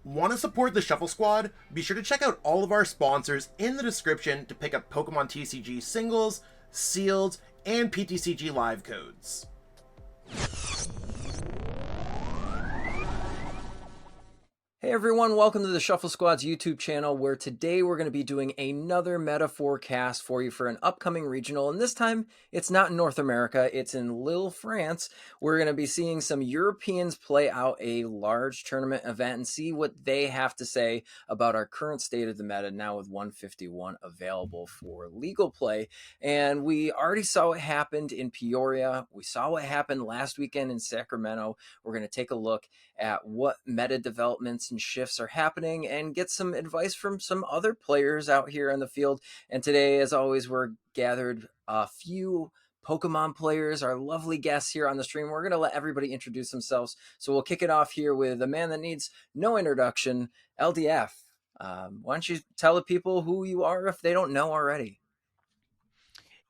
Want to support the Shuffle Squad? Be sure to check out all of our sponsors in the description to pick up Pokemon TCG singles, sealed, and PTCG live codes. Hey everyone, welcome to the Shuffle Squad's YouTube channel, where today we're going to be doing another meta forecast for you for an upcoming regional, and this time it's not in North America, it's in Lille, France. We're going to be seeing some Europeans play out a large tournament event and see what they have to say about our current state of the meta now with 151 available for legal play. And we already saw what happened in Peoria, we saw what happened last weekend in Sacramento. We're going to take a look at what meta developments and shifts are happening and get some advice from some other players out here in the field. And today, as always, we're gathered a few Pokemon players, our lovely guests here on the stream. We're going to let everybody introduce themselves. So we'll kick it off here with a man that needs no introduction, LDF. Why don't you tell the people who you are if they don't know already?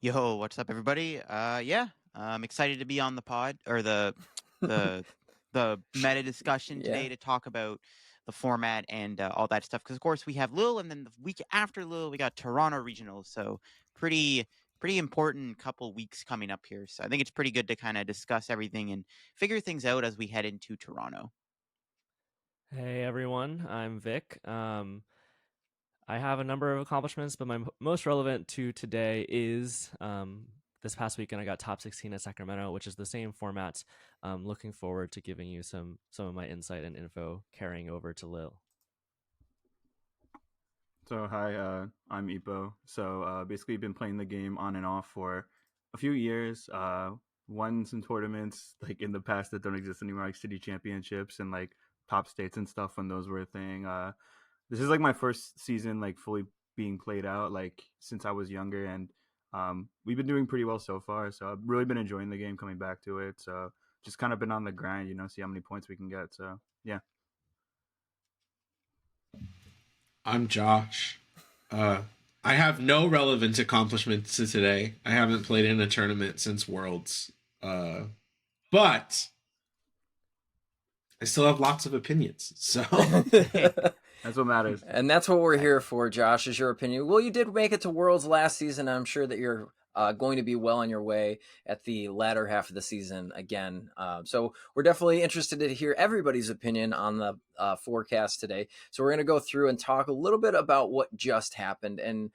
Yo, what's up, everybody? I'm excited to be on the pod or the meta discussion today to talk about the format and all that stuff. Because of course we have Lille, and then the week after Lille we got Toronto regionals. So pretty important couple weeks coming up here. So I think it's pretty good to kind of discuss everything and figure things out as we head into Toronto. Hey everyone, I'm Vic. I have a number of accomplishments, but my most relevant to today is this past weekend I got top 16 at Sacramento, which is the same format. Looking forward to giving you some of my insight and info carrying over to Lille. So hi, I'm Ippo. So basically been playing the game on and off for a few years. Won some tournaments like in the past that don't exist anymore, like city championships and like top states and stuff when those were a thing. This is like my first season like fully being played out like since I was younger, and we've been doing pretty well so far. So I've really been enjoying the game, coming back to it. So just kind of been on the grind, see how many points we can get. So yeah. I'm Josh. I have no relevant accomplishments to today. I haven't played in a tournament since Worlds. But I still have lots of opinions. So that's what matters. And that's what we're here for, Josh, is your opinion. Well, you did make it to Worlds last season. I'm sure that you're going to be well on your way at the latter half of the season again. So we're definitely interested to hear everybody's opinion on the forecast today. So we're going to go through and talk a little bit about what just happened and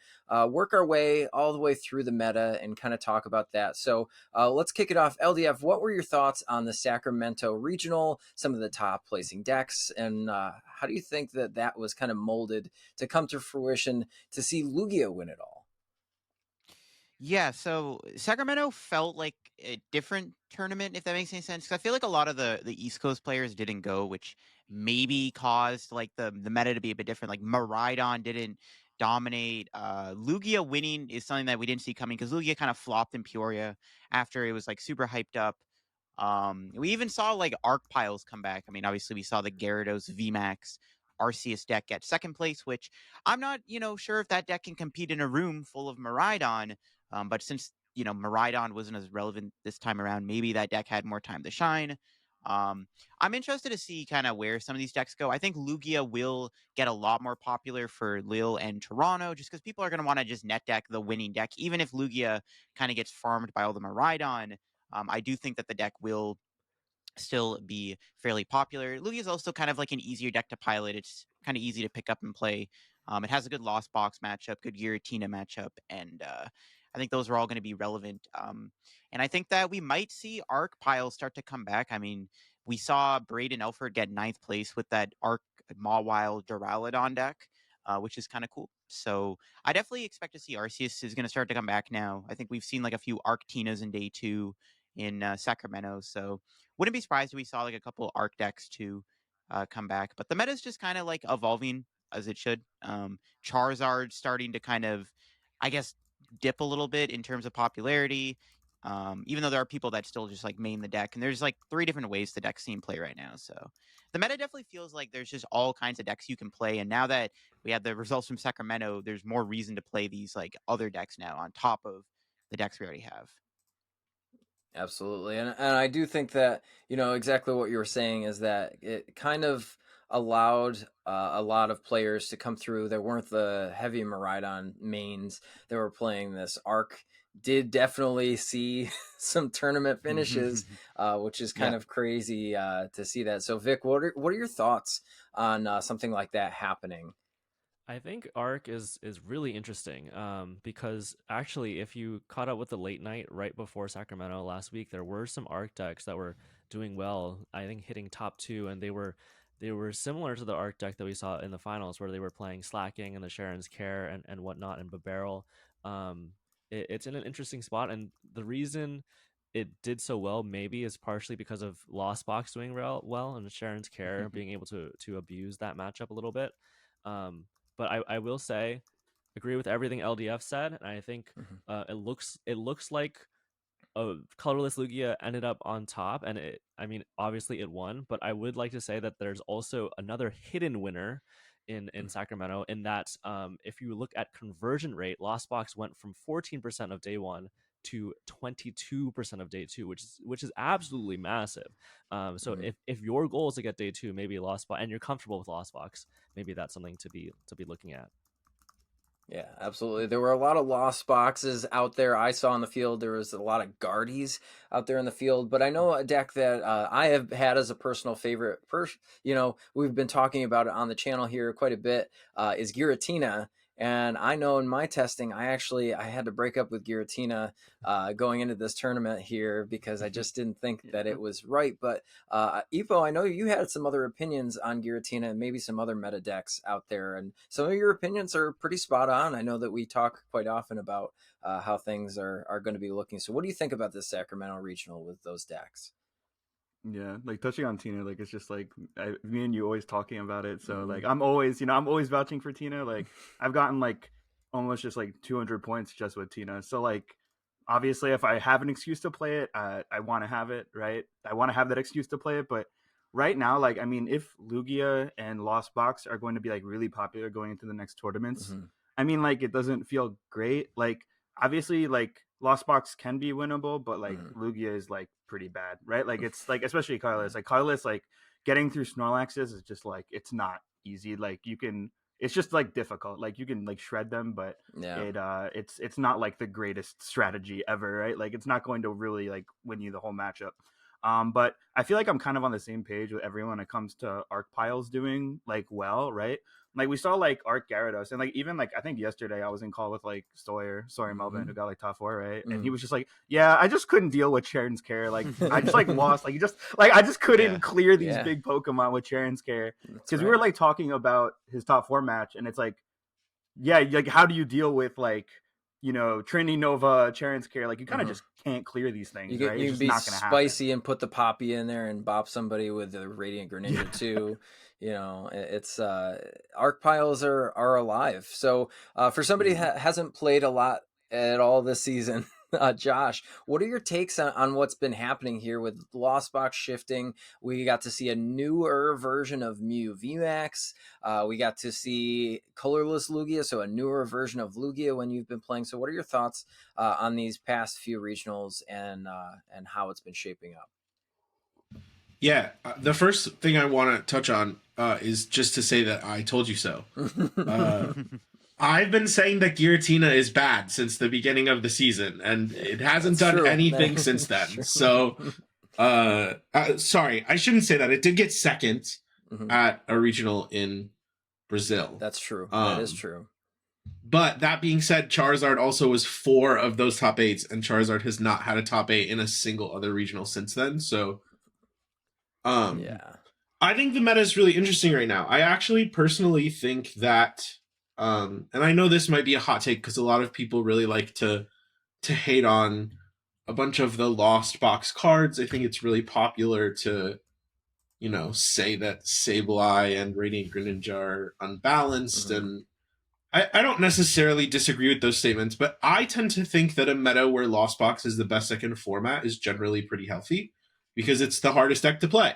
work our way all the way through the meta and kind of talk about that. So let's kick it off. LDF, what were your thoughts on the Sacramento regional, some of the top placing decks, and how do you think that that was kind of molded to come to fruition to see Lugia win it all? Yeah, so Sacramento felt like a different tournament, if that makes any sense. Because I feel like a lot of the East Coast players didn't go, which maybe caused like the meta to be a bit different. Like Miraidon didn't dominate. Lugia winning is something that we didn't see coming because Lugia kind of flopped in Peoria after it was like super hyped up. We even saw like Arc Piles come back. I mean, obviously we saw the Gyarados VMAX Arceus deck at second place, which I'm not, sure if that deck can compete in a room full of Miraidon. But since, Miraidon wasn't as relevant this time around, maybe that deck had more time to shine. I'm interested to see kind of where some of these decks go. I think Lugia will get a lot more popular for Lille and Toronto just because people are going to want to just net deck the winning deck. Even if Lugia kind of gets farmed by all the Miraidon, I do think that the deck will still be fairly popular. Lugia is also kind of like an easier deck to pilot. It's kind of easy to pick up and play. It has a good Lost Box matchup, good Giratina matchup, and I think those are all going to be relevant. And I think that we might see Arc Piles start to come back. I mean, we saw Braden Elford get 9th place with that Arc Mawile Duraludon deck, which is kind of cool. So I definitely expect to see Arceus is going to start to come back now. I think we've seen like a few Arc Tinas in day 2 in Sacramento. So wouldn't be surprised if we saw like a couple Arc decks to come back. But the meta is just kind of like evolving as it should. Charizard starting to kind of, I guess, dip a little bit in terms of popularity. Even though there are people that still just like main the deck, and there's like 3 different ways the deck's seen play right now. So the meta definitely feels like there's just all kinds of decks you can play. And now that we have the results from Sacramento, there's more reason to play these like other decks now on top of the decks we already have. Absolutely. And I do think that, exactly what you were saying is that it kind of allowed a lot of players to come through. There weren't the heavy Miraidon mains that were playing this. Arc did definitely see some tournament finishes, which is kind of crazy to see that. So Vic, what are your thoughts on something like that happening? I think Arc is really interesting because actually, if you caught up with the late night right before Sacramento last week, there were some Arc decks that were doing well. I think hitting top 2, and they were similar to the Arc deck that we saw in the finals, where they were playing Slacking and the Sharon's Care and whatnot and Babarrel. It's in an interesting spot, and the reason it did so well maybe is partially because of Lost Box doing well and Sharon's Care being able to abuse that matchup a little bit. But I will say, agree with everything LDF said, and I think it looks like colorless Lugia ended up on top, and obviously it won, but I would like to say that there's also another hidden winner in Sacramento, in that if you look at conversion rate, Lost Box went from 14% of day 1 to 22% of day 2, which is absolutely massive. So if your goal is to get day 2, maybe Lost Box, and you're comfortable with Lost Box, maybe that's something to be looking at. Yeah, absolutely. There were a lot of Lost Boxes out there I saw in the field. There was a lot of Guardies out there in the field, but I know a deck that I have had as a personal favorite. We've been talking about it on the channel here quite a bit, is Giratina. And I know in my testing, I had to break up with Giratina going into this tournament here because I just didn't think that it was right. But Ippo, I know you had some other opinions on Giratina and maybe some other meta decks out there. And some of your opinions are pretty spot on. I know that we talk quite often about how things are going to be looking. So what do you think about this Sacramento Regional with those decks? Yeah, like touching on Tina, like it's just like me and you always talking about it. So like I'm always vouching for Tina. Like I've gotten like almost just like 200 points just with Tina. So like obviously if I have an excuse to play it, I want to have it, right? I want to have that excuse to play it. But right now, like I mean, if Lugia and Lost Box are going to be like really popular going into the next tournaments, I mean, like it doesn't feel great. Like obviously, like Lost Box can be winnable, but like Lugia is like pretty bad, right? Like it's like especially Carlos. Like Carlos, like getting through Snorlaxes is just like it's not easy. Like it's just like difficult. Like you can like shred them, but it's not like the greatest strategy ever, right? Like it's not going to really like win you the whole matchup. But I feel like I'm kind of on the same page with everyone when it comes to Arc Piles doing like well, right? Like we saw like Arc Gyarados, and like even like I think yesterday I was in call with like Sawyer Melvin, who got like top 4, right? And he was just like, yeah, I just couldn't deal with Sharon's Care. Like I just like lost, like I just couldn't clear these big Pokemon with Sharon's Care, because we were like talking about his top 4 match, and it's like, yeah, like how do you deal with like, you know, Trinity Nova, Sharon's Care? Like you kind of just can't clear these things, right? You it's can just be not spicy happen. and put the Poppy in there and bop somebody with the Radiant Greninja too. You know, it's Arc Piles are alive. So for somebody who hasn't played a lot at all this season, Josh, what are your takes on what's been happening here with Lost Box shifting? We got to see a newer version of Mew VMAX. We got to see colorless Lugia, so a newer version of Lugia when you've been playing. So what are your thoughts on these past few regionals and how it's been shaping up? Yeah, the first thing I want to touch on is just to say that I told you so. I've been saying that Giratina is bad since the beginning of the season, and it hasn't done anything since then. So, sorry, I shouldn't say that. It did get second at a regional in Brazil. That's true. That is true. But that being said, Charizard also was 4 of those top 8s, and Charizard has not had a top 8 in a single other regional since then. So, I think the meta is really interesting right now. I actually personally think that, and I know this might be a hot take because a lot of people really like to hate on a bunch of the Lost Box cards. I think it's really popular to, you know, say that Sableye and Radiant Greninja are unbalanced, and I don't necessarily disagree with those statements, but I tend to think that a meta where Lost Box is the best second format is generally pretty healthy because it's the hardest deck to play.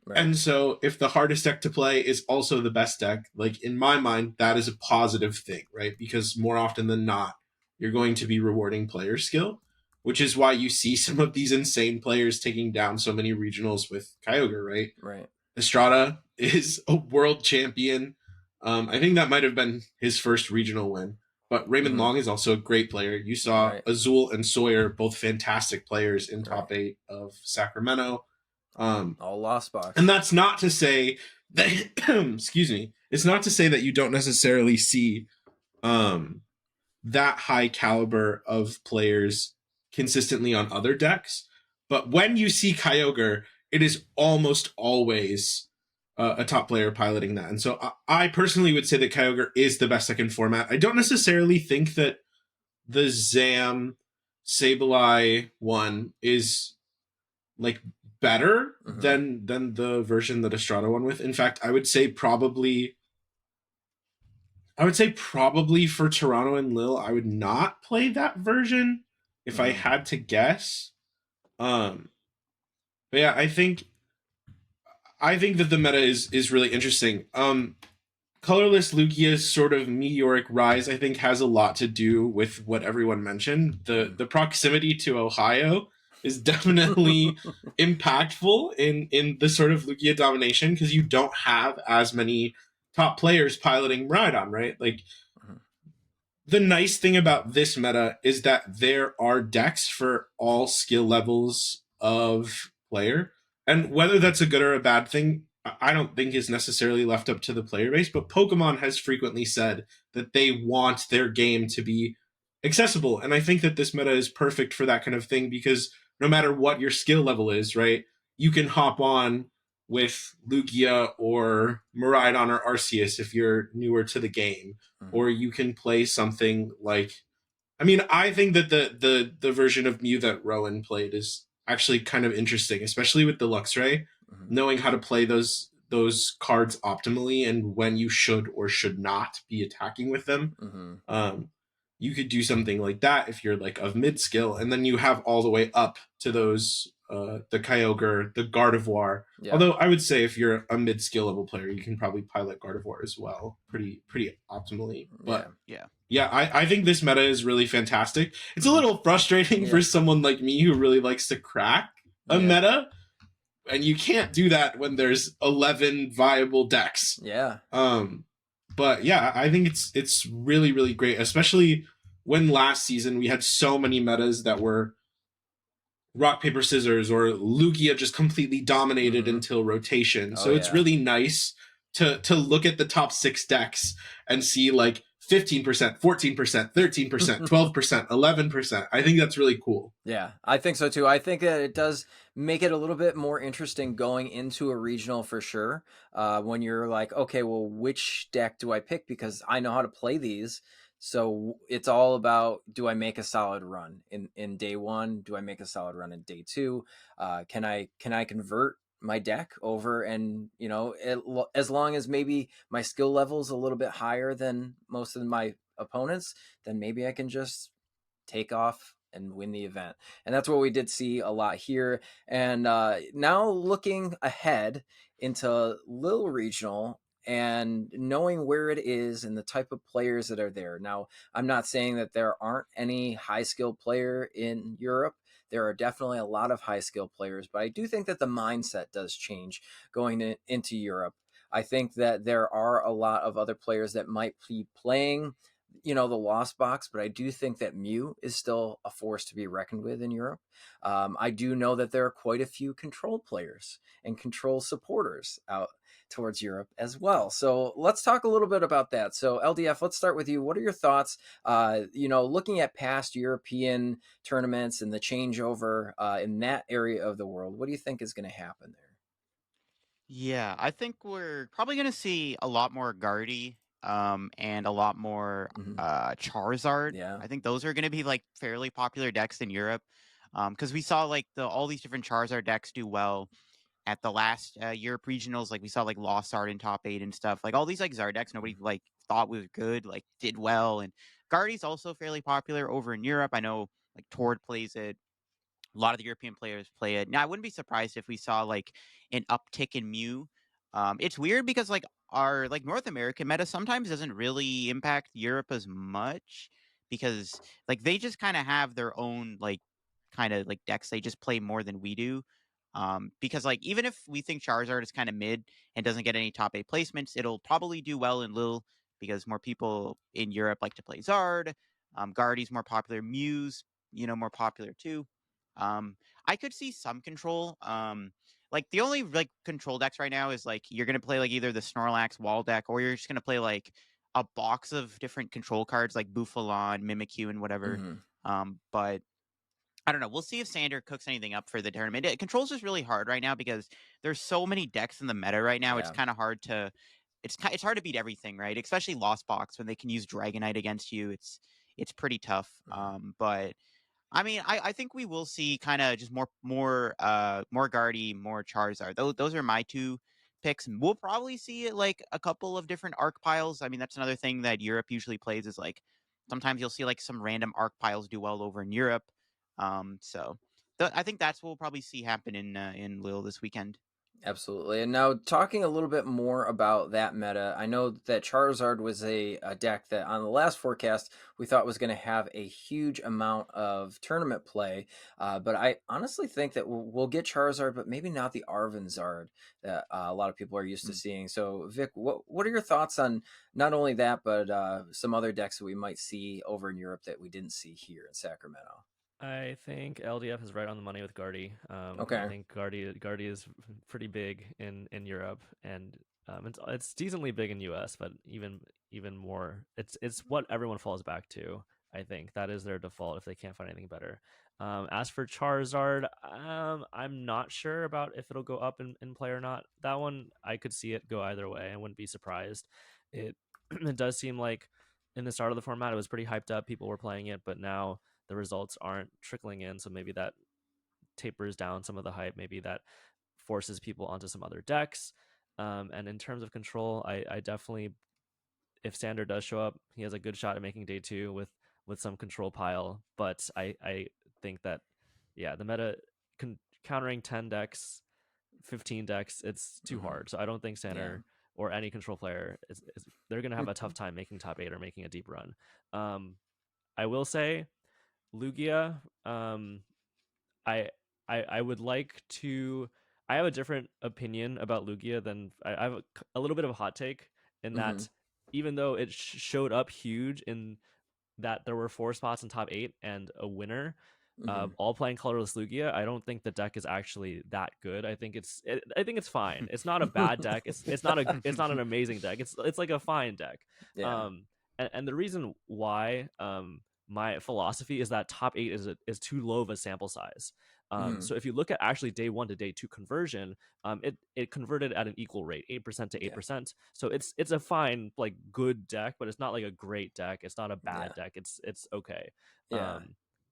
Right. And so if the hardest deck to play is also the best deck, like in my mind, that is a positive thing, right? Because more often than not, you're going to be rewarding player skill, which is why you see some of these insane players taking down so many regionals with Kyogre, right? Right. Estrada is a world champion. I think that might have been his first regional win. But Raymond Long is also a great player. You saw Azul and Sawyer, both fantastic players in top 8 of Sacramento. All lost box. And that's not to say that, excuse me, it's not to say that you don't necessarily see that high caliber of players consistently on other decks. But when you see Kyogre, it is almost always a top player piloting that. And so I personally would say that Kyogre is the best second format. I don't necessarily think that the Zam Sableye one is like better than the version that Estrada won with. In fact, I would say probably for Toronto and Lille, I would not play that version if I had to guess. But yeah, I think that the meta is really interesting. Colorless Lugia's sort of meteoric rise, I think, has a lot to do with what everyone mentioned. The proximity to Ohio is definitely impactful in the sort of Lugia domination, because you don't have as many top players piloting Rhydon, right? Like, the nice thing about this meta is that there are decks for all skill levels of player. And whether that's a good or a bad thing, I don't think is necessarily left up to the player base, but Pokemon has frequently said that they want their game to be accessible. And I think that this meta is perfect for that kind of thing, because no matter what your skill level is, right, you can hop on with Lugia or Miraidon or Arceus if you're newer to the game, or you can play something like, I mean, I think that the version of Mew that Rowan played is actually kind of interesting, especially with the Luxray, knowing how to play those cards optimally and when you should or should not be attacking with them. You could do something like that if you're like of mid skill, and then you have all the way up to those the Kyogre, the Gardevoir. Yeah. Although I would say if you're a mid skill level player, you can probably pilot Gardevoir as well, pretty optimally. But yeah, I think this meta is really fantastic. It's a little frustrating for someone like me who really likes to crack a meta, and you can't do that when there's 11 viable decks. Yeah. But yeah, I think it's really, really great, especially when last season we had so many metas that were rock, paper, scissors, or Lugia just completely dominated until rotation. So it's really nice to look at the top 6 decks and see like 15%, 14%, 13%, 12%, 11%. I think that's really cool. Yeah, I think so too. I think that it does make it a little bit more interesting going into a regional for sure. When you're like, okay, well, which deck do I pick? Because I know how to play these. So it's all about, do I make a solid run in day 1? Do I make a solid run in day 2? Can I convert my deck over, and as long as maybe my skill level is a little bit higher than most of my opponents, then maybe I can just take off and win the event. And that's what we did see a lot here. And now looking ahead into Lille Regional and knowing where it is and the type of players that are there. Now, I'm not saying that there aren't any high skill player in Europe. There are definitely a lot of high skill players, but I do think that the mindset does change going into Europe. I think that there are a lot of other players that might be playing the Lost Box, but I do think that Mew is still a force to be reckoned with in Europe. I do know that there are quite a few control players and control supporters out towards Europe as well. So let's talk a little bit about that. So LDF, let's start with you. What are your thoughts, looking at past European tournaments and the changeover in that area of the world? What do you think is going to happen there? Yeah, I think we're probably going to see a lot more Guardy and a lot more Charizard. Yeah. I think those are going to be like fairly popular decks in Europe, because we saw like all these different Charizard decks do well at the last Europe regionals. Like we saw like Lost Art in top 8 and stuff. Like all these like Zard decks nobody like thought was good, like did well. And Guardy's also fairly popular over in Europe. I know like Tord plays it. A lot of the European players play it. Now, I wouldn't be surprised if we saw like an uptick in Mew. It's weird because like our like North American meta sometimes doesn't really impact Europe as much, because like they just kind of have their own like kind of like decks they just play more than we do. Because like even if we think Charizard is kind of mid and doesn't get any top 8 placements, it'll probably do well in Lille because more people in Europe like to play Zard. Guardy's more popular. Muse, more popular too. I could see some control. Like the only like control decks right now is like you're gonna play like either the Snorlax wall deck or you're just gonna play like a box of different control cards like Bouffalon, Mimikyu, and whatever. But I don't know. We'll see if Sander cooks anything up for the tournament. Control's just really hard right now because there's so many decks in the meta right now. It's Yeah. kind of hard to it's hard to beat everything, right? Especially Lost Box when they can use Dragonite against you. It's pretty tough. But I mean, I think we will see kind of just more Guardy, more Charizard. Those are my two picks. We'll probably see like a couple of different arc piles. I mean, that's another thing that Europe usually plays is like sometimes you'll see like some random arc piles do well over in Europe. So I think that's what we'll probably see happen in Lille this weekend. Absolutely. And now talking a little bit more about that meta, I know that Charizard was a deck that on the last forecast we thought was going to have a huge amount of tournament play. But I honestly think that we'll get Charizard, but maybe not the Arvinzard that a lot of people are used to seeing. So Vic, what are your thoughts on not only that, but some other decks that we might see over in Europe that we didn't see here in Sacramento? I think LDF is right on the money with Guardy. Okay. I think Guardy is pretty big in Europe, and it's decently big in US, but even more, it's what everyone falls back to. I think that is their default if they can't find anything better. As for Charizard, I'm not sure about if it'll go up in play or not. That one I could see it go either way. I wouldn't be surprised. It it does seem like in the start of the format it was pretty hyped up. People were playing it, but now the results aren't trickling in, so maybe that tapers down some of the hype. Maybe that forces people onto some other decks. And in terms of control, I definitely, if Sander does show up, he has a good shot at making day 2 with some control pile. But I think that the meta countering 10 decks, 15 decks, it's too hard. So I don't think Sander or any control player they're gonna have a tough time making top 8 or making a deep run. I will say Lugia, I would like to. I have a different opinion about Lugia than I have a little bit of a hot take in that even though it showed up huge in that there were 4 spots in top 8 and a winner, all playing colorless Lugia, I don't think the deck is actually that good. I think it's fine. It's not a bad deck. It's not an amazing deck. It's like a fine deck. Yeah. And the reason why my philosophy is that top 8 is too low of a sample size. So if you look at actually day 1 to day 2 conversion, it converted at an equal rate, 8% to 8%. So it's a fine, like, good deck, but it's not like a great deck. It's not a bad deck. It's okay. Yeah.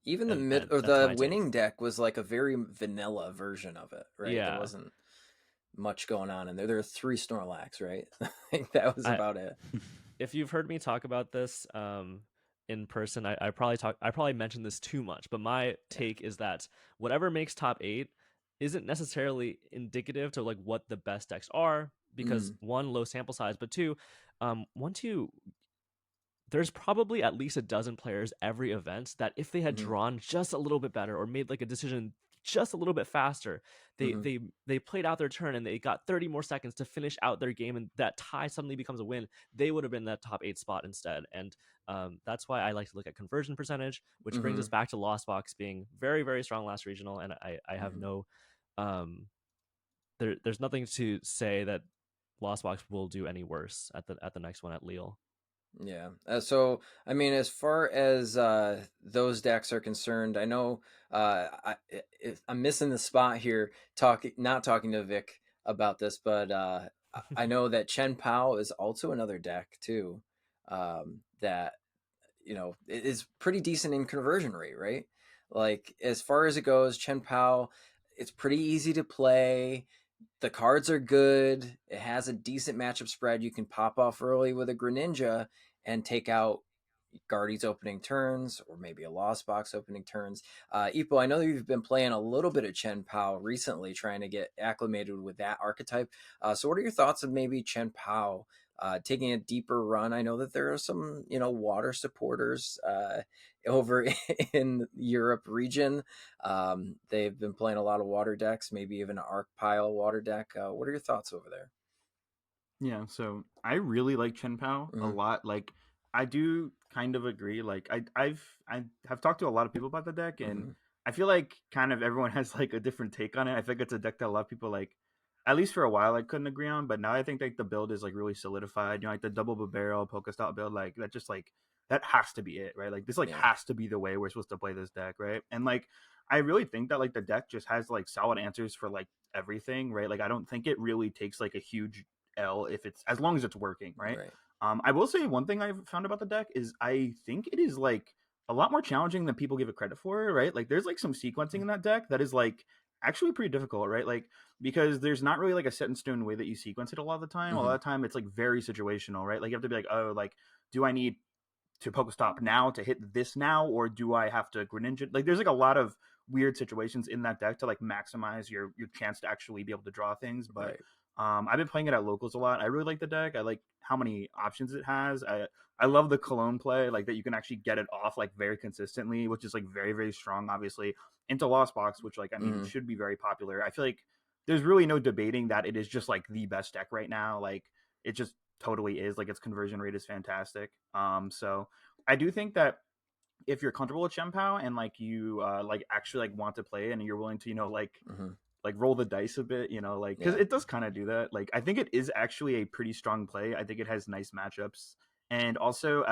Even the the winning deck was like a very vanilla version of it, right? Yeah. There wasn't much going on in there. There were 3 Snorlax, right? I think that was about it. If you've heard me talk about this in person, I probably mentioned this too much, but my take is that whatever makes top 8 isn't necessarily indicative to like what the best decks are, because 1, low sample size, but 2, there's probably at least a dozen players every event that if they had drawn just a little bit better or made like a decision just a little bit faster, they played out their turn and they got 30 more seconds to finish out their game, and that tie suddenly becomes a win. They would have been that top 8 spot instead. And that's why I like to look at conversion percentage, which brings us back to Lost Box being very, very strong last regional. And I have no there's nothing to say that Lost Box will do any worse at the next one at Lille. Yeah. So, I mean, as far as those decks are concerned, I know I'm missing the spot here, not talking to Vic about this, but I know that Chen-Pao is also another deck too, that, is pretty decent in conversion rate, right? Like, as far as it goes, Chen-Pao, it's pretty easy to play. The cards are good. It has a decent matchup spread. You can pop off early with a Greninja and take out Guardy's opening turns, or maybe a Lost Box opening turns. Ippo, I know you've been playing a little bit of Chen-Pao recently, trying to get acclimated with that archetype. So what are your thoughts of maybe Chen-Pao taking a deeper run. I know that there are some, water supporters over in Europe region. They've been playing a lot of water decks, maybe even an arc pile water deck. What are your thoughts over there? Yeah, so I really like Chen-Pao a lot. Like, I do kind of agree. Like, I have talked to a lot of people about the deck, and I feel like kind of everyone has like a different take on it. I think it's a deck that a lot of people like, at least for a while, I couldn't agree on. But now I think like the build is like really solidified. Like the double barrel Pokestop build, like that just like that has to be it, right? Like this like has to be the way we're supposed to play this deck, right? And like I really think that like the deck just has like solid answers for like everything, right? Like I don't think it really takes like a huge L if it's as long as it's working, right? I will say one thing I've found about the deck is I think it is like a lot more challenging than people give it credit for, right? Like there's like some sequencing in that deck that is like actually pretty difficult, right? Like because there's not really like a set in stone way that you sequence it a lot of the time. A lot of the time it's like very situational, right? Like you have to be like, oh, like do I need to Pokestop now to hit this now, or do I have to Greninja? Like there's like a lot of weird situations in that deck to like maximize your chance to actually be able to draw things. But I've been playing it at locals a lot. I really like the deck. I like how many options it has. I love the cologne play, like that you can actually get it off like very consistently, which is like very, very strong, obviously, into Lost Box, which like I mean should be very popular. I feel like there's really no debating that it is just like the best deck right now. Like it just totally is. Like its conversion rate is fantastic. So I do think that if you're comfortable with Chen-Pao and like you like actually like want to play it and you're willing to like roll the dice a bit, like because it does kind of do that. Like I think it is actually a pretty strong play. I think it has nice matchups, and also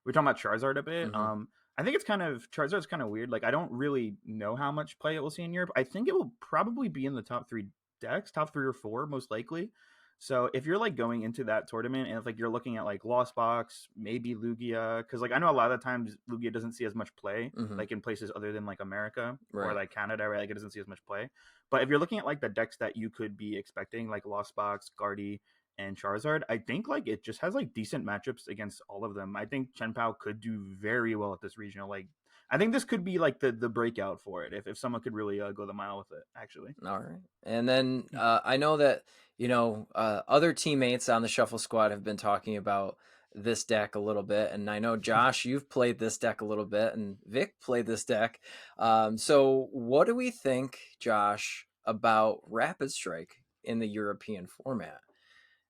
we're talking about Charizard a bit. I think Charizard's kind of weird. Like I don't really know how much play it will see in Europe. I think it will probably be in the top 3 decks, top 3 or 4 most likely. So if you're like going into that tournament and if like you're looking at like Lost Box, maybe Lugia, because like I know a lot of the times Lugia doesn't see as much play like in places other than like America or like Canada, right? Like it doesn't see as much play. But if you're looking at like the decks that you could be expecting, like Lost Box, Guardy, and Charizard, I think like it just has like decent matchups against all of them. I think Chen-Pao could do very well at this regional. Like I think this could be like the breakout for it if someone could really go the mile with it, actually. All right. And then I know that, other teammates on the Shuffle Squad have been talking about this deck a little bit. And I know, Josh, you've played this deck a little bit, and Vic played this deck. So what do we think, Josh, about Rapid Strike in the European format?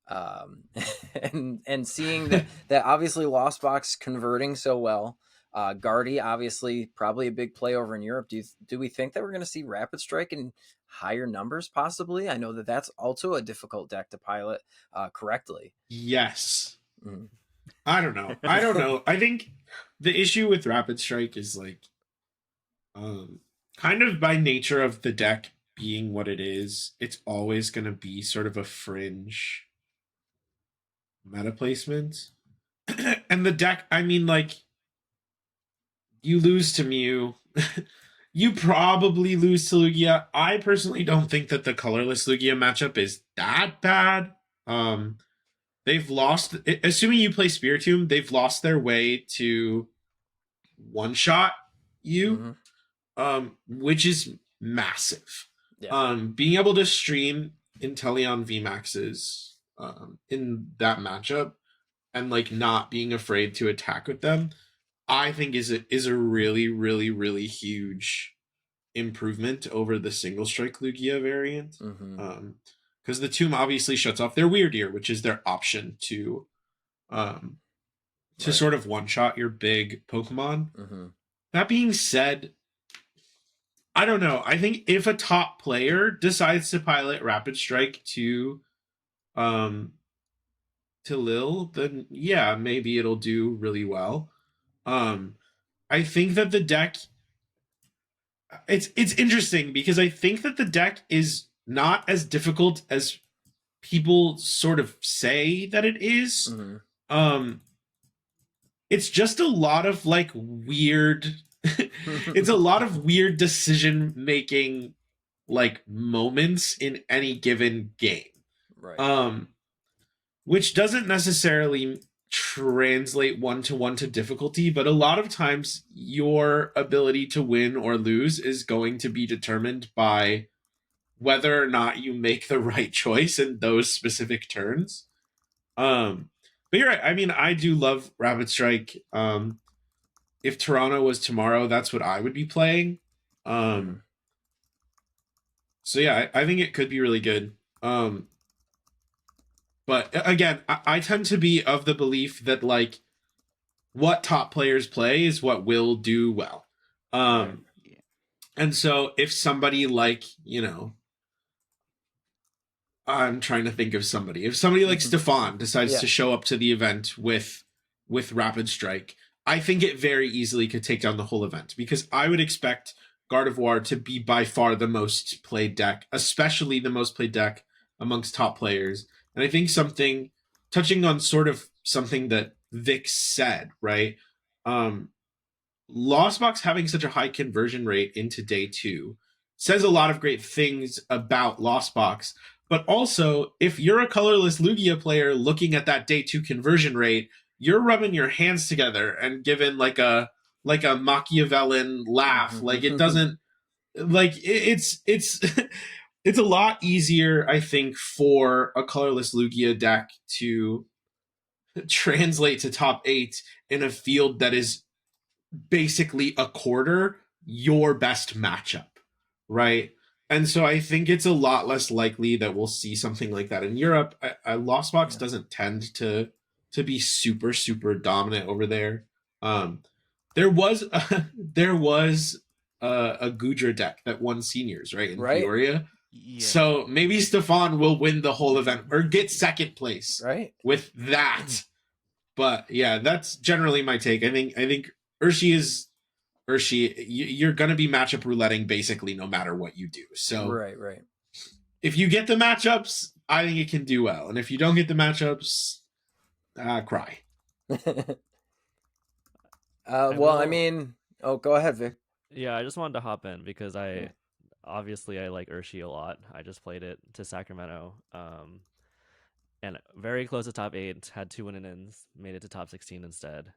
And seeing that obviously Lost Box converting so well, Guardy obviously probably a big play over in Europe. Do we think that we're going to see Rapid Strike in higher numbers possibly? I know that that's also a difficult deck to pilot correctly. Yes. I don't know. I think the issue with Rapid Strike is like kind of by nature of the deck being what it is, it's always going to be sort of a fringe meta placement. And the deck, I mean, like, you lose to Mew. You probably lose to Lugia. I personally don't think that the colorless Lugia matchup is that bad. They've lost, assuming you play Spiritomb, they've lost their way to one-shot you, which is massive. Being able to stream Inteleon VMAXs in that matchup and like not being afraid to attack with them, I think is a really, really, really huge improvement over the single strike Lugia variant. Because the Tomb obviously shuts off their Weird Ear, which is their option to sort of one shot your big Pokemon. That being said, I don't know. I think if a top player decides to pilot Rapid Strike to Lille, then yeah, maybe it'll do really well. I think that the deck, it's interesting because I think that the deck is not as difficult as people sort of say that it is. It's just a lot of like weird it's a lot of weird decision making like moments in any given game. Which doesn't necessarily translate one-to-one to difficulty, but a lot of times your ability to win or lose is going to be determined by whether or not you make the right choice in those specific turns. But you're right. I mean, I do love Rapid Strike. If Toronto was tomorrow, that's what I would be playing. So yeah, I think it could be really good. But again, I tend to be of the belief that like what top players play is what will do well. And so if somebody like, I'm trying to think of somebody. If somebody like Stefan decides to show up to the event with Rapid Strike, I think it very easily could take down the whole event, because I would expect Gardevoir to be by far the most played deck, especially the most played deck amongst top players. And I think touching on sort of something that Vic said, right? Lost Box having such a high conversion rate into day 2 says a lot of great things about Lost Box. But also, if you're a colorless Lugia player looking at that day 2 conversion rate, you're rubbing your hands together and giving like a Machiavellian laugh. Like it doesn't, like it's it's a lot easier, I think, for a colorless Lugia deck to translate to top 8 in a field that is basically a quarter your best matchup, right? And so I think it's a lot less likely that we'll see something like that in Europe. Lost Box doesn't tend to be super, super dominant over there. There was a Gudra deck that won seniors, right, in Peoria. Yeah. So maybe Stefan will win the whole event or get second place, with that. But yeah, that's generally my take. I think Urshi, you're going to be matchup rouletting basically no matter what you do. So right. If you get the matchups, I think it can do well. And if you don't get the matchups, cry. I mean, go ahead, Vic. Yeah, I just wanted to hop in because I like Urshi a lot. I just played it to Sacramento. And very close to top 8, had 2 win-ins, made it to top 16 instead.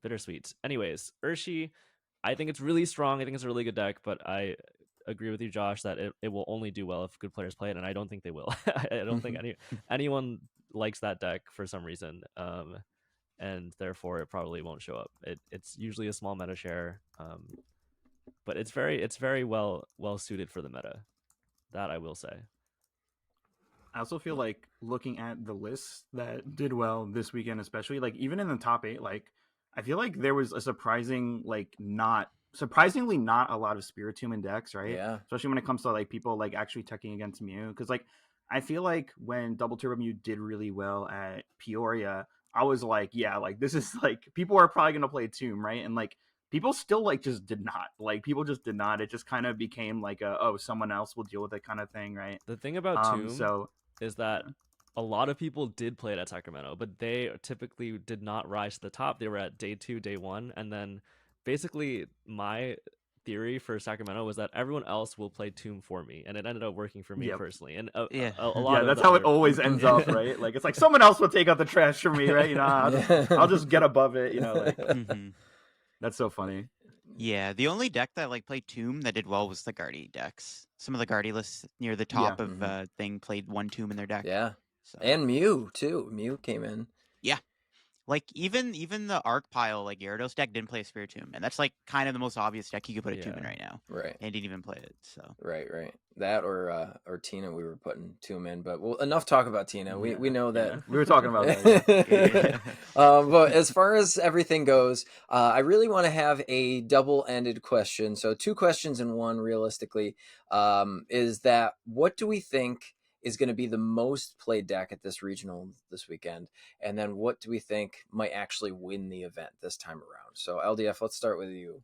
Bittersweet. Anyways, Urshi, I think it's really strong. I think it's a really good deck, but I agree with you, Josh, that it will only do well if good players play it, and I don't think they will. I don't think anyone likes that deck for some reason, and therefore it probably won't show up. It's usually a small meta share, but it's very well suited for the meta. That I will say. I also feel like looking at the lists that did well this weekend, especially like even in the top 8, like I feel like there was a surprisingly not a lot of Spiritomb in decks, right? Yeah. Especially when it comes to like people like actually teching against Mew, because like I feel like when Double Turbo Mew did really well at Peoria, I was like, yeah, like this is like people are probably gonna play Tomb, right? And like people still like just did not. Like people just did not. It just kind of became like someone else will deal with it kind of thing, right? The thing about Tomb is that a lot of people did play it at Sacramento, but they typically did not rise to the top. They were at day 2, day 1, and then basically my theory for Sacramento was that everyone else will play Tomb for me, and it ended up working for me personally. And a lot of that's how it always ends up, right? Like it's like someone else will take out the trash for me, right? I'll just get above it, like that's so funny. Yeah, the only deck that like played Tomb that did well was the Guardy decks. Some of the Guardy lists near the top of thing played 1 Tomb in their deck. Yeah, and Mew too. Mew came in. Yeah, like even the Arc Pile like Gyarados deck didn't play a Spiritomb, and that's like kind of the most obvious deck you could put a Tomb in right now. Right, and didn't even play it. So right. That or Tina, we were putting Tomb in, but enough talk about Tina. We know that we were talking about that. But as far as everything goes, I really want to have a double-ended question. So 2 questions in one, realistically, is that what do we think is going to be the most played deck at this regional this weekend? And then what do we think might actually win the event this time around? So LDF, let's start with you.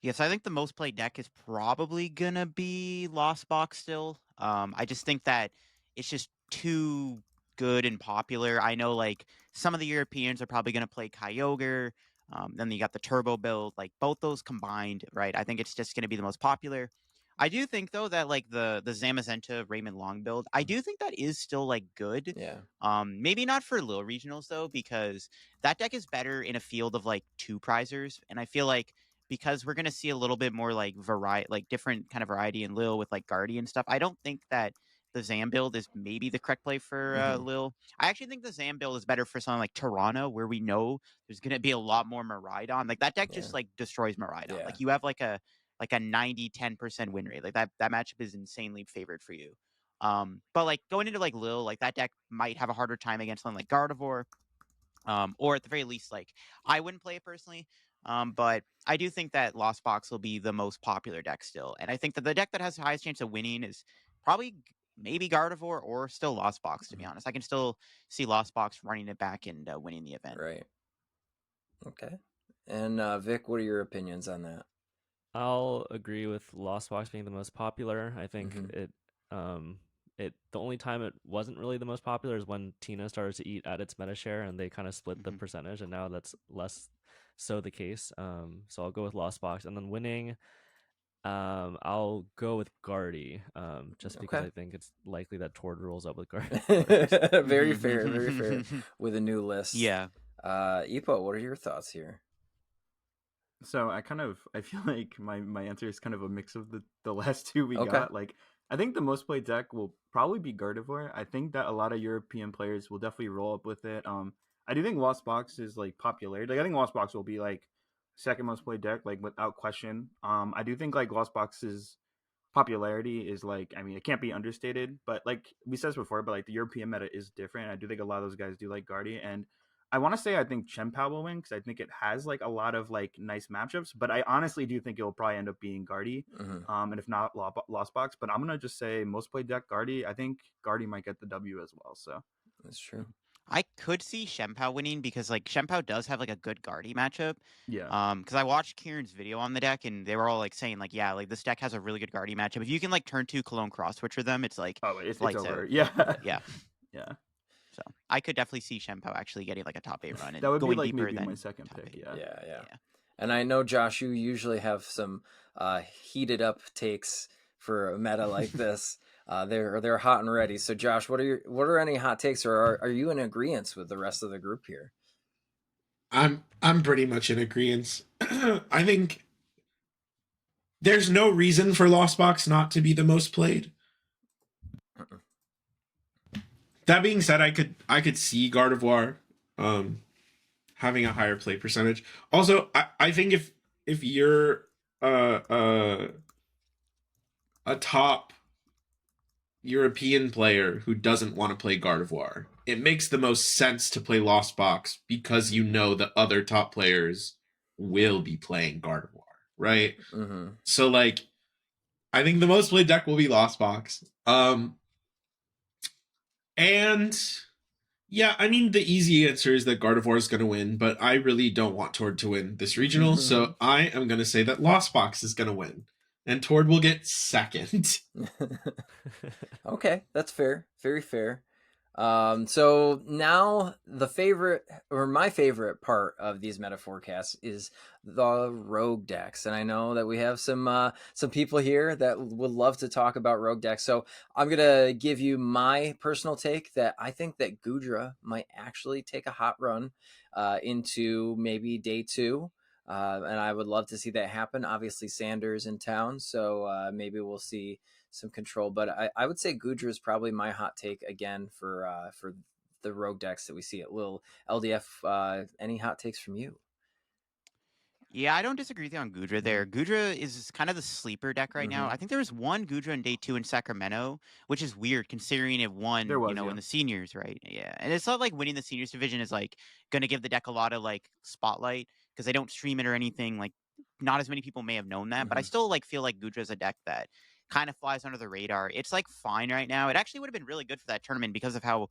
Yes, I think the most played deck is probably gonna be Lost Box still. I just think that it's just too good and popular. I know like some of the Europeans are probably gonna play Kyogre. Then you got the Turbo build, like both those combined, right? I think it's just gonna be the most popular. I do think though that like the Zamazenta Raymond Long build, I do think that is still like good. Yeah. Maybe not for Lille regionals though, because that deck is better in a field of like 2 prizers, and I feel like because we're gonna see a little bit more like different kind of variety in Lille with like Guardian stuff. I don't think that the Zam build is maybe the correct play for Mhm. Lille. I actually think the Zam build is better for something like Toronto, where we know there's going to be a lot more Miraidon. Like that deck just like destroys Miraidon. Yeah. Like you have like a 90-10% win rate. Like that matchup is insanely favored for you. But like going into like Lille, like that deck might have a harder time against something like Gardevoir. Or at the very least, like I wouldn't play it personally. But I do think that Lost Box will be the most popular deck still. And I think that the deck that has the highest chance of winning is probably maybe Gardevoir or still Lost Box, to be honest. I can still see Lost Box running it back and winning the event. Right. Okay. And Vic, what are your opinions on that? I'll agree with Lost Box being the most popular. I think the only time it wasn't really the most popular is when Tina started to eat at its meta share and they kind of split the percentage, and now that's less so the case. So I'll go with Lost Box, and then winning, I'll go with Guardy, just because I think it's likely that Tord rolls up with Guardy. Very fair, very fair. With a new list. Yeah. Ippo, what are your thoughts here? So I feel like my answer is kind of a mix of the last two we got. Like I think the most played deck will probably be Gardevoir. I think that a lot of European players will definitely roll up with it. I do think Lost Box is like popular. Like I think Lost Box will be like second most played deck, like without question. I do think like Lost Box's popularity is like, I mean, it can't be understated, but like we said this before, but like the European meta is different. I do think a lot of those guys do like Guardy, and I want to say I think Chen-Pao will win because I think it has like a lot of like nice matchups, but I honestly do think it will probably end up being Guardy, and if not Lost Box. But I'm gonna just say most played deck Guardy. I think Guardy might get the W as well. So that's true. I could see Chen-Pao winning because like Chen-Pao does have like a good Guardy matchup. Yeah. Because I watched Kieran's video on the deck and they were all like saying like, yeah, like this deck has a really good Guardy matchup. If you can like turn 2 Cologne Cross Switcher them, it's like it's lights over. out. Yeah. Yeah. Yeah. So I could definitely see Chen-Pao actually getting like a top 8 run and that would going be like deeper maybe than my second top pick. 8. Yeah. And I know, Josh, you usually have some heated up takes for a meta like this. They're hot and ready. So, Josh, what are any hot takes, or are you in agreement with the rest of the group here? I'm pretty much in agreement. I think there's no reason for Lost Box not to be the most played. That being said, I could see Gardevoir having a higher play percentage. Also, I think if you're a top European player who doesn't want to play Gardevoir, it makes the most sense to play Lost Box because you know the other top players will be playing Gardevoir, right? So like, I think the most played deck will be Lost Box. And yeah, I mean, the easy answer is that Gardevoir is going to win, but I really don't want Tord to win this regional, so I am going to say that Lost Box is going to win, and Tord will get second. Okay, that's fair. Very fair. So now my favorite part of these meta forecasts is the rogue decks. And I know that we have some people here that would love to talk about rogue decks. So I'm going to give you my personal take that I think that Goodra might actually take a hot run into maybe day 2. And I would love to see that happen. Obviously Sanders in town, so maybe we'll see some control, but I would say Goodra is probably my hot take again for the rogue decks that we see at Lille. LDF, any hot takes from you? Yeah, I don't disagree with you on Goodra there. Goodra is kind of the sleeper deck right now. I think there was one Goodra in day 2 in Sacramento, which is weird considering it won, in the seniors, right? Yeah. And it's not like winning the seniors division is like going to give the deck a lot of like spotlight because they don't stream it or anything. Like not as many people may have known that, but I still like feel like Goodra is a deck that kind of flies under the radar. It's like fine right now. It actually would have been really good for that tournament because of how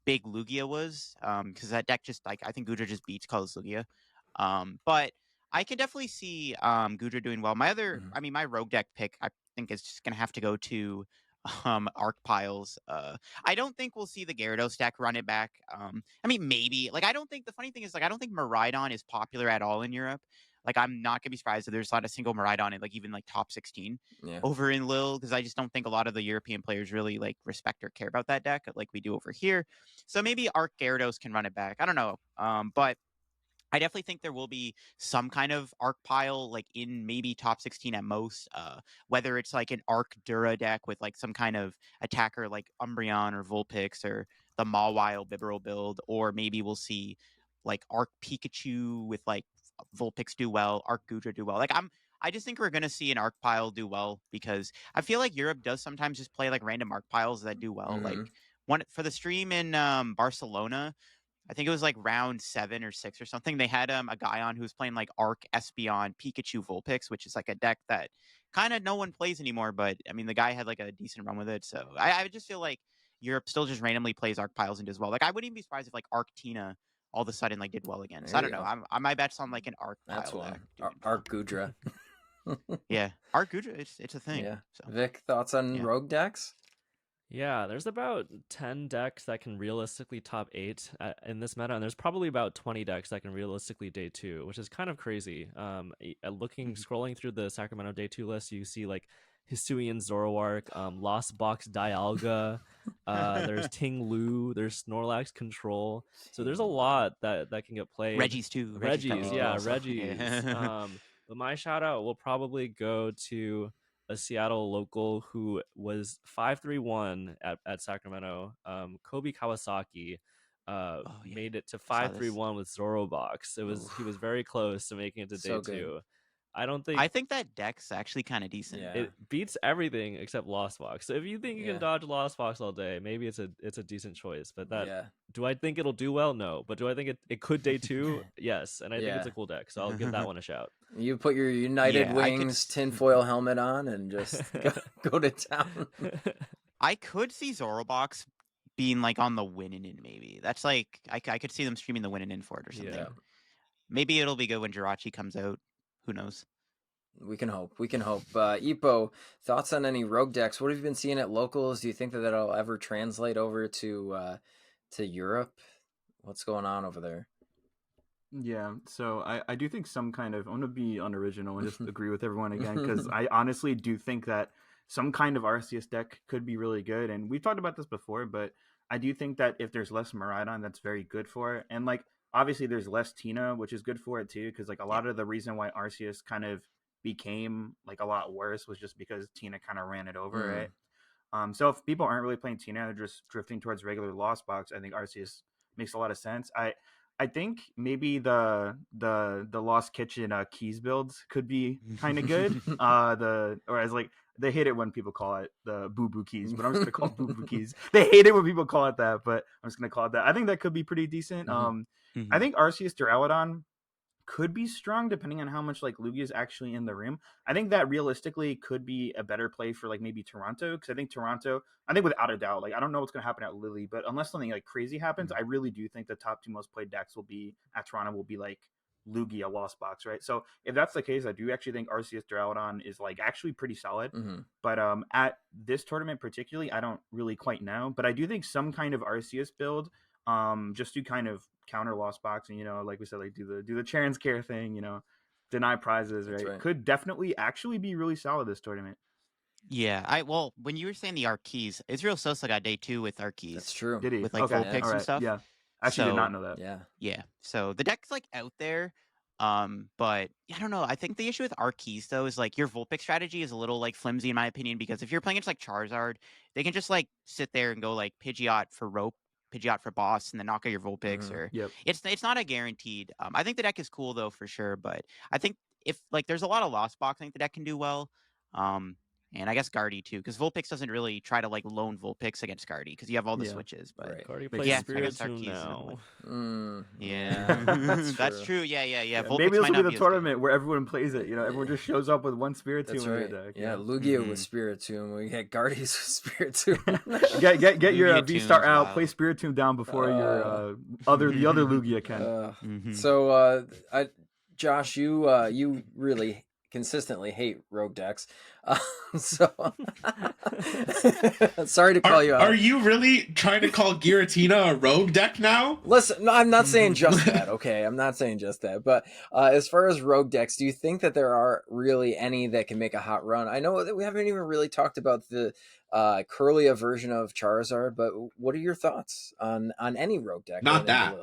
big Lugia was. Because that deck just like I think Goodra just beats Colors Lugia. But I can definitely see Goodra doing well. My other, I mean, my rogue deck pick, I think is just gonna have to go to Arc Piles. I don't think we'll see the Gyarados deck run it back. I mean, maybe. Like, I don't think the funny thing is like I don't think Miraidon is popular at all in Europe. Like, I'm not gonna be surprised if there's not a single Miraidon in like even like top 16 over in Lille because I just don't think a lot of the European players really like respect or care about that deck like we do over here. So maybe Arc Gyarados can run it back. I don't know. But I definitely think there will be some kind of arc pile, like in maybe top 16 at most. Whether it's like an arc Dura deck with like some kind of attacker like Umbreon or Vulpix or the Mawile Bibarel build, or maybe we'll see like arc Pikachu with like Vulpix do well, arc Gudra do well. I just think we're gonna see an arc pile do well because I feel like Europe does sometimes just play like random arc piles that do well. Like one for the stream in Barcelona. I think it was like round 7 or 6 or something. They had a guy on who was playing like Arc Espeon Pikachu Vulpix, which is like a deck that kind of no one plays anymore. But I mean, the guy had like a decent run with it. So I just feel like Europe still just randomly plays Arc Piles and does well. Like I wouldn't even be surprised if like Arc Tina all of a sudden like did well again. So I don't know. My bet's on like an Arc That's Pile one. deck. Arc Gudra. Yeah, Arc Gudra. It's a thing. Yeah. So. Vic, thoughts on rogue decks? Yeah, there's about 10 decks that can realistically top 8 in this meta, and there's probably about 20 decks that can realistically day 2, which is kind of crazy. Scrolling through the Sacramento day 2 list, you see like Hisuian Zoroark, Lost Box Dialga, there's Ting Lu, there's Snorlax Control. So there's a lot that can get played. Reggie's too. Reggie's. But my shout out will probably go to a Seattle local who was 5-3-1 at Sacramento. Kobe Kawasaki made it to 5-3-1 with Zorobox. He was very close to making it to day 2. I think that deck's actually kind of decent. Yeah. It beats everything except Lost Box. So if you think you can dodge Lost Box all day, maybe it's a decent choice. But do I think it'll do well? No. But do I think it could day 2? Yes. And I think it's a cool deck. So I'll give that one a shout. You put your United Wings tinfoil helmet on and just go to town. I could see Zorobox being like on the winning in maybe. That's like I could see them streaming the winning in for it or something. Yeah. Maybe it'll be good when Jirachi comes out. Who knows? We can hope. Ippo, thoughts on any rogue decks? What have you been seeing at locals? Do you think that'll ever translate over to Europe? What's going on over there? Yeah, so I do think some kind of, I'm going to be unoriginal and just agree with everyone again, because I honestly do think that some kind of Arceus deck could be really good. And we've talked about this before, but I do think that if there's less Miraidon, that's very good for it. And like, obviously there's less Tina, which is good for it too, because like a lot of the reason why Arceus kind of became like a lot worse was just because Tina kind of ran it over, right? So if people aren't really playing Tina, they're just drifting towards regular Lost Box, I think Arceus makes a lot of sense. I think maybe the Lost Kitchen keys builds could be kind of good. Or as like they hate it when people call it the boo boo keys, but I'm just gonna call it boo boo keys. They hate it when people call it that, but I'm just gonna call it that. I think that could be pretty decent. I think Arceus Duraludon could be strong depending on how much like Lugia is actually in the room. I think that realistically could be a better play for like maybe Toronto, because I think without a doubt, like I don't know what's going to happen at Lille, but unless something like crazy happens, I really do think the top 2 most played decks will be at Toronto will be like Lugia, Lost Box, right? So if that's the case, I do actually think Arceus Duraludon is like actually pretty solid. But at this tournament particularly, I don't really quite know, but I do think some kind of Arceus build, just to kind of counter Lost Box and, like we said, like do the Charon's Care thing, deny prizes, right? Could definitely actually be really solid this tournament. Yeah, when you were saying the Arc Keys, Israel Sosa got day 2 with Arc Keys. That's true. Did he? With like Vulpix and stuff. Yeah, actually did not know that. Yeah. So the deck's like out there, but I don't know. I think the issue with Arc Keys though is like your Vulpix strategy is a little like flimsy in my opinion, because if you're playing against like Charizard, they can just like sit there and go like Pidgeot for rope, Pidgeot for boss, and then knock out your Vulpix. Or it's not a guaranteed. I think the deck is cool though for sure, but I think if like there's a lot of Lost Box, I think the deck can do well. And I guess Guardy too, because Vulpix doesn't really try to like lone Vulpix against Guardy because you have all the switches. But Guardy plays Spiritomb now. That's true. Yeah. Maybe this will be the tournament where everyone plays it. Everyone just shows up with one Spiritomb in their deck. Yeah, Lugia with Spiritomb. We get Guardies with Spiritomb. get your V-Star out. Play Spiritomb down before your the other Lugia can. So, Josh, you really consistently hate rogue decks, so sorry to call you out. Are you really trying to call Giratina a rogue deck now? Listen, no, I'm not saying just that. Okay, I'm not saying just that. But as far as rogue decks, do you think that there are really any that can make a hot run? I know that we haven't even really talked about the Curlia version of Charizard, but what are your thoughts on any rogue deck? Not that.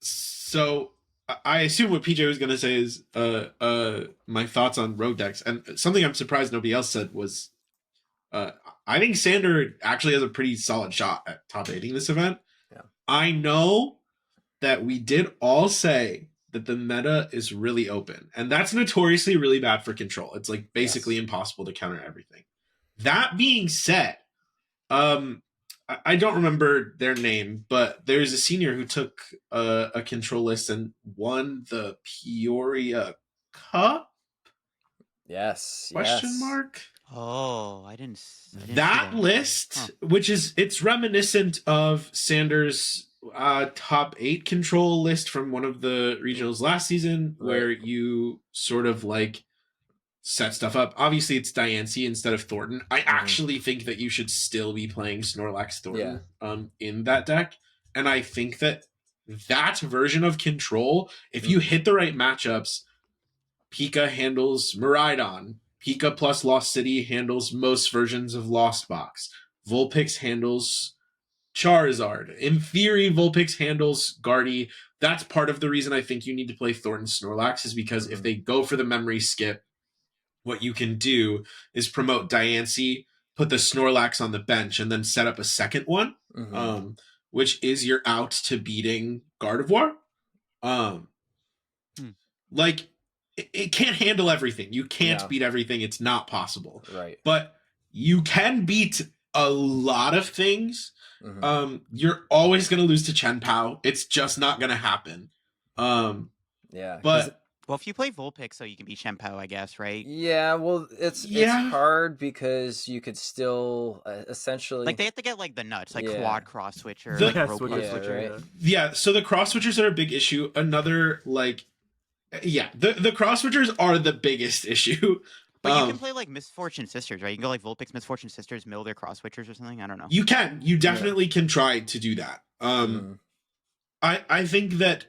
So I assume what PJ was gonna say is my thoughts on rogue decks, and something I'm surprised nobody else said was I think Sander actually has a pretty solid shot at top 8ing this event. Yeah. I know that we did all say that the meta is really open, and that's notoriously really bad for control. It's like basically impossible to counter everything. That being said, I don't remember their name, but there's a senior who took a control list and won the Peoria Cup? Yes. Question mark? Oh, I didn't see That that. list, which is it's reminiscent of Sanders' top 8 control list from one of the regionals last season, where you sort of like set stuff up. Obviously, it's Diancie instead of Thornton. I actually think that you should still be playing Snorlax Thornton in that deck. And I think that version of control, if you hit the right matchups, Pika handles Miraidon. Pika plus Lost City handles most versions of Lost Box. Vulpix handles Charizard. In theory, Vulpix handles Guardy. That's part of the reason I think you need to play Thornton Snorlax, is because if they go for the memory skip, what you can do is promote Diancie, put the Snorlax on the bench, and then set up a second one, which is your out to beating Gardevoir. Like, it can't handle everything. You can't beat everything. It's not possible. Right. But you can beat a lot of things. You're always going to lose to Chen-Pao. It's just not going to happen. But well, if you play Vulpix, so you can be Chen-Pao, I guess, right? Yeah, well, it's hard because you could still essentially like they have to get like the nuts, like quad cross switcher, The- like Yeah, rope switcher, switcher. right. So the cross switchers are a big issue. Another the cross switchers are the biggest issue. But you can play like Misfortune Sisters, right? You can go like Vulpix, Misfortune Sisters, mill their cross switchers or something. I don't know. You can. You definitely can try to do that. I think that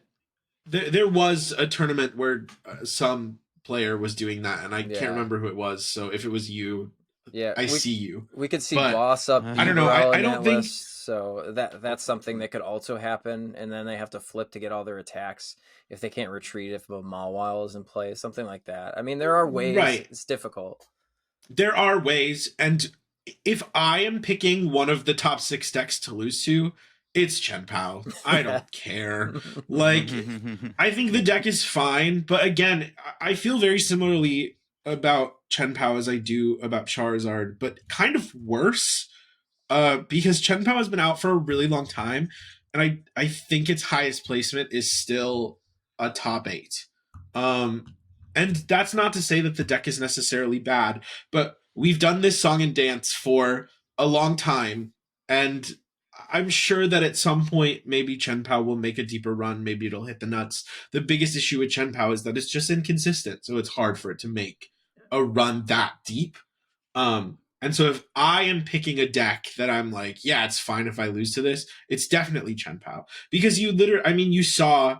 there was a tournament where some player was doing that, and I can't remember who it was. So if it was you, I see you. We could see But Boss up. I don't know. I don't think list, so. That's something that could also happen, and then they have to flip to get all their attacks if they can't retreat if a Mawile is in play, something like that. I mean, there are ways. Right. It's difficult. There are ways, and if I am picking one of the top 6 decks to lose to, it's Chen-Pao. I don't care. Like, I think the deck is fine, but again, I feel very similarly about Chen-Pao as I do about Charizard, but kind of worse, because Chen-Pao has been out for a really long time, and I think its highest placement is still a top 8. And that's not to say that the deck is necessarily bad, but we've done this song and dance for a long time, and I'm sure that at some point, maybe Chen-Pao will make a deeper run. Maybe it'll hit the nuts. The biggest issue with Chen-Pao is that it's just inconsistent, so it's hard for it to make a run that deep. And so if I am picking a deck that I'm like, yeah, it's fine if I lose to this, it's definitely Chen-Pao. Because you saw...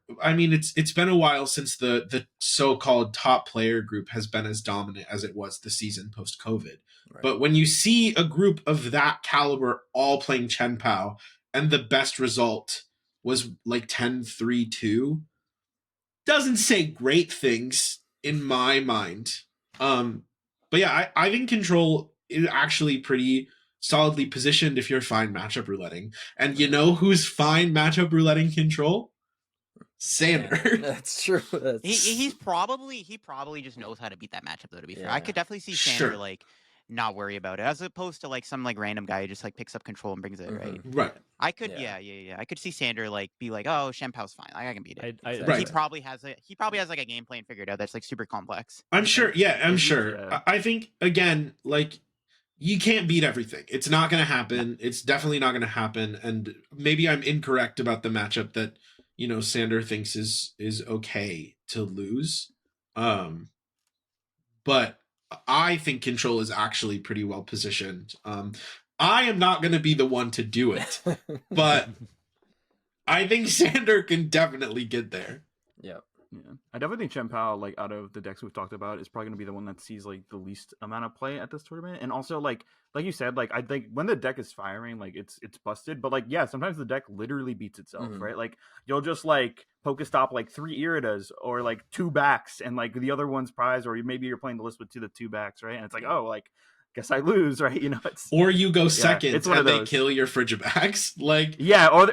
it's been a while since the so-called top player group has been as dominant as it was the season post-COVID. Right. But when you see a group of that caliber all playing Chen-Pao, and the best result was like 10-3-2, doesn't say great things in my mind. But yeah, I think Control is actually pretty solidly positioned if you're fine matchup rouletting. And you know who's fine matchup rouletting Control? Sander. Yeah, that's true. He probably just knows how to beat that matchup, though, to be fair. I could definitely see Sander like not worry about it, as opposed to like some like random guy who just like picks up Control and brings it, right? Right. I could I could see Sander like be like, oh, Chen-Pao's fine. Like, I can beat it. Right. He probably has like a game plan figured out that's like super complex. I'm sure. I think again, like, you can't beat everything. It's not going to happen. It's definitely not going to happen. And maybe I'm incorrect about the matchup that, you know, Sander thinks is okay to lose. But I think Control is actually pretty well positioned. I am not going to be the one to do it, but I think Sander can definitely get there. Yeah. Yeah, I definitely think Chen-Pao, like out of the decks we've talked about, is probably going to be the one that sees like the least amount of play at this tournament. And also, like you said, like I think when the deck is firing, like it's busted. But like yeah, sometimes the deck literally beats itself, right? Like you'll just like Pokestop like 3 Iridas or like 2 backs, and like the other one's prize, or maybe you're playing the list with the 2 backs, right? And it's like, oh, like guess I lose, right? You know, it's Or you go second it's one and of they those. kill your Frigibax. Like Yeah, or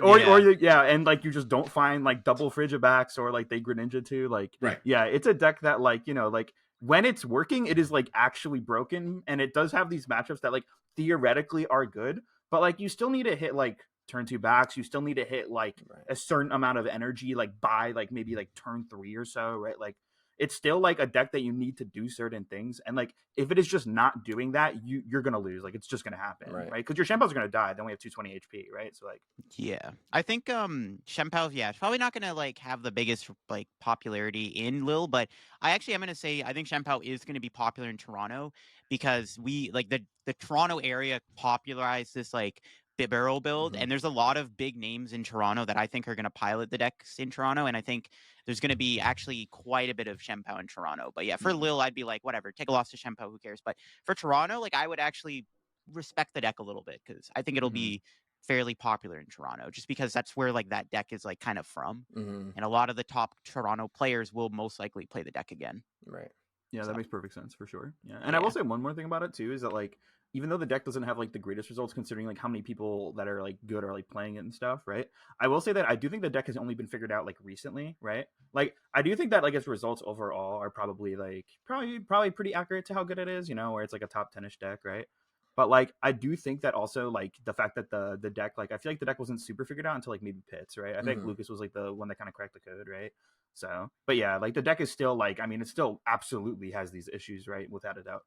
and like you just don't find like double Frigibacks, or like they Greninja too. Like right. yeah, it's a deck that like, you know, like when it's working, it is like actually broken, and it does have these matchups that like theoretically are good, but like you still need to hit like turn 2 backs. You still need to hit like a certain amount of energy, like by like maybe like turn 3 or so, right? Like it's still like a deck that you need to do certain things, and like if it is just not doing that, you're gonna lose. Like it's just gonna happen, right? Because your Chen-Pao's gonna die. Then we have 220 HP, right? So like yeah, I think Chen-Pao, yeah, it's probably not gonna like have the biggest like popularity in Lille, but I actually am gonna say I think Chen-Pao is gonna be popular in Toronto, because we like the Toronto area popularized this like barrel build, and there's a lot of big names in Toronto that I think are going to pilot the decks in Toronto, and I think there's going to be actually quite a bit of Chen-Pao in Toronto. But yeah, for Lille, I'd be like, whatever, take a loss to Chen-Pao, who cares? But for Toronto, like I would actually respect the deck a little bit, because I think it'll be fairly popular in Toronto, just because that's where like that deck is like kind of from, and a lot of the top Toronto players will most likely play the deck again. Right. Yeah, that makes perfect sense for sure. Yeah, and I will say one more thing about it too, is that like even though the deck doesn't have like the greatest results considering like how many people that are like good are like playing it and stuff, right? I will say that I do think the deck has only been figured out like recently, right? Like I do think that like its results overall are probably pretty accurate to how good it is, you know, where it's like a top 10ish deck, right? But like I do think that also like the fact that the deck, like I feel like the deck wasn't super figured out until like maybe Pits, right? I think Lucas was like the one that kind of cracked the code, right? So, but yeah, like the deck is still like, I mean, it still absolutely has these issues, right? Without a doubt.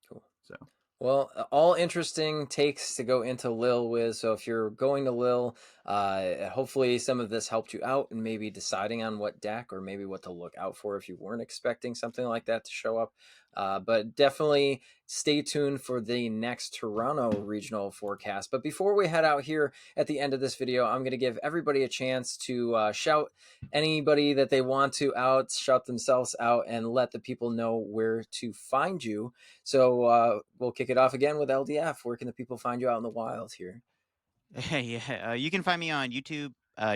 Cool. So, well, all interesting takes to go into Lille with. So if you're going to Lille, hopefully some of this helped you out and maybe deciding on what deck or maybe what to look out for if you weren't expecting something like that to show up. But definitely stay tuned for the next Toronto regional forecast. But before we head out here at the end of this video, I'm going to give everybody a chance to shout anybody that they want to out, shout themselves out, and let the people know where to find you. So we'll kick it off again with LDF. Where can the people find you out in the wild here? Yeah, you can find me on YouTube,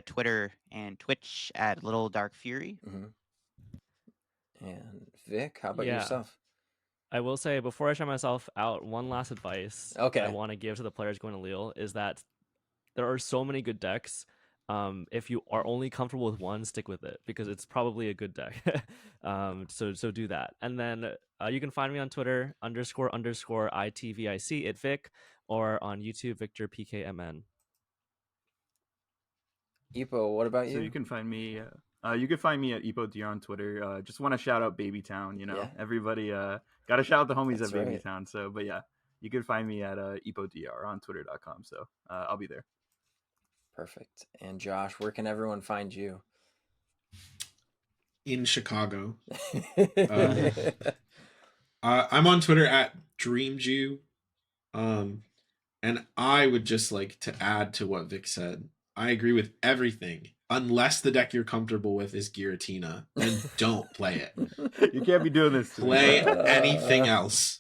Twitter, and Twitch at Little Dark Fury. And Vic, how about yourself? I will say, before I shout myself out, one last advice I want to give to the players going to Lille is that there are so many good decks. If you are only comfortable with one, stick with it, because it's probably a good deck. So do that. And then you can find me on Twitter, __ITVIC, itvic, or on YouTube, Victor PKMN. Ippo, what about you? So you can find me at Ippo DR on Twitter. Just want to shout out Babytown, you know. Everybody got to shout out the homies at Babytown. So, but yeah, you can find me at Ippo DR on twitter.com. So I'll be there. Perfect. And Josh, where can everyone find you? In Chicago. I'm on Twitter at DreamJew. And I would just like to add to what Vic said. I agree with everything, unless the deck you're comfortable with is Giratina, then don't play it. You can't be doing this. Play anything else.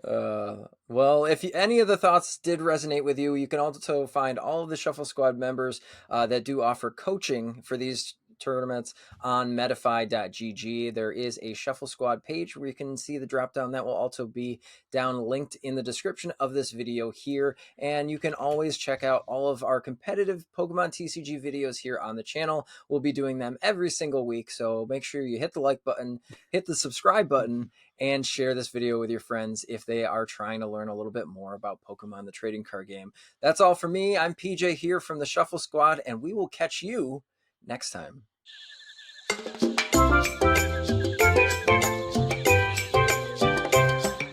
Well, if any of the thoughts did resonate with you, you can also find all of the Shuffle Squad members that do offer coaching for these tournaments on metafy.gg. There is a Shuffle Squad page where you can see the drop down that will also be down linked in the description of this video here. And you can always check out all of our competitive Pokemon TCG videos here on the channel. We'll be doing them every single week, so make sure you hit the like button, hit the subscribe button, and share this video with your friends if they are trying to learn a little bit more about Pokemon, the trading card game. That's all for me. I'm PJ here from the Shuffle Squad, and we will catch you next time.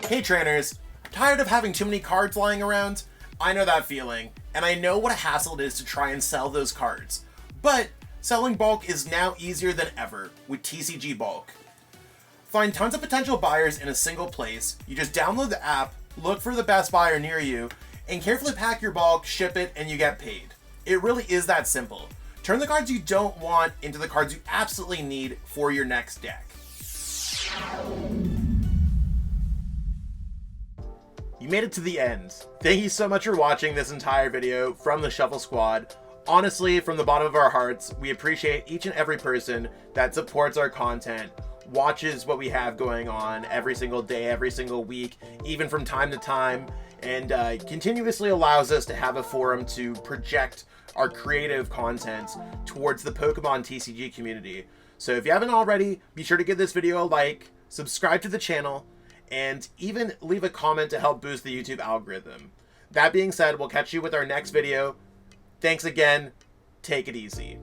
Hey trainers, tired of having too many cards lying around? I know that feeling, and I know what a hassle it is to try and sell those cards. But selling bulk is now easier than ever with TCG Bulk. Find tons of potential buyers in a single place. You just download the app, look for the best buyer near you, and carefully pack your bulk, ship it, and you get paid. It really is that simple. Turn the cards you don't want into the cards you absolutely need for your next deck. You made it to the end. Thank you so much for watching this entire video from the Shuffle Squad. Honestly, from the bottom of our hearts, we appreciate each and every person that supports our content, watches what we have going on every single day, every single week, even from time to time, and continuously allows us to have a forum to project our creative content towards the Pokemon TCG community. So if you haven't already, be sure to give this video a like, subscribe to the channel, and even leave a comment to help boost the YouTube algorithm. That being said, we'll catch you with our next video. Thanks again. Take it easy.